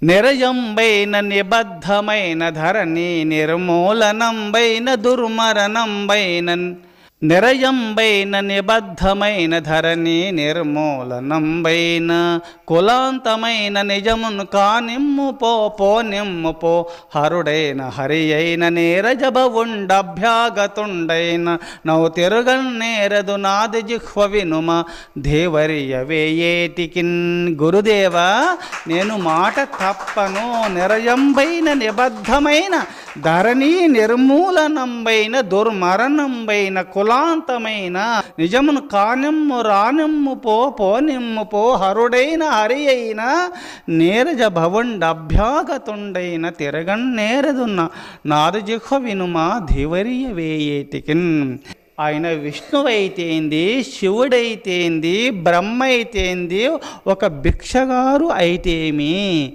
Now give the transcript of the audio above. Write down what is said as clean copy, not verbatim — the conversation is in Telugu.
నిరయంబైన నిబద్ధమైన ధరణి నిర్మూలనంబైన దుర్మరణంబైన నిరయంబైన నిబద్ధమైన ధరణి నిర్మూలనంబైన కులాంతమైన నిజమును కానిమ్ము పో నిమ్ము పో హరుడైన హరి అయిన నీరజభవుండభ్యాగతుండైన నవ్వు తిరుగన్నేరదు నాది జిహ్వ వినుమ దేవరియ వేయేటికిన్. గురుదేవా, నేను మాట తప్పను. నిరయంబైన నిబద్ధమైన ధరణి నిర్మూలనంబైన దుర్మరణంబైన కులాంతమైన నిజమును కానిమ్ము రానిమ్ము పో నిమ్ము పో హరుడైన హరి అయిన నీరజ భవుండభ్యాగతుండైన తిరగన్నేరదున్న నాదు జిహ్వ వినుమా ధీవరియ వేయేటికిన్. ఆయన విష్ణువైతేంది, శివుడైతేంది, బ్రహ్మ అయితేంది, ఒక భిక్షగారు అయితేమి.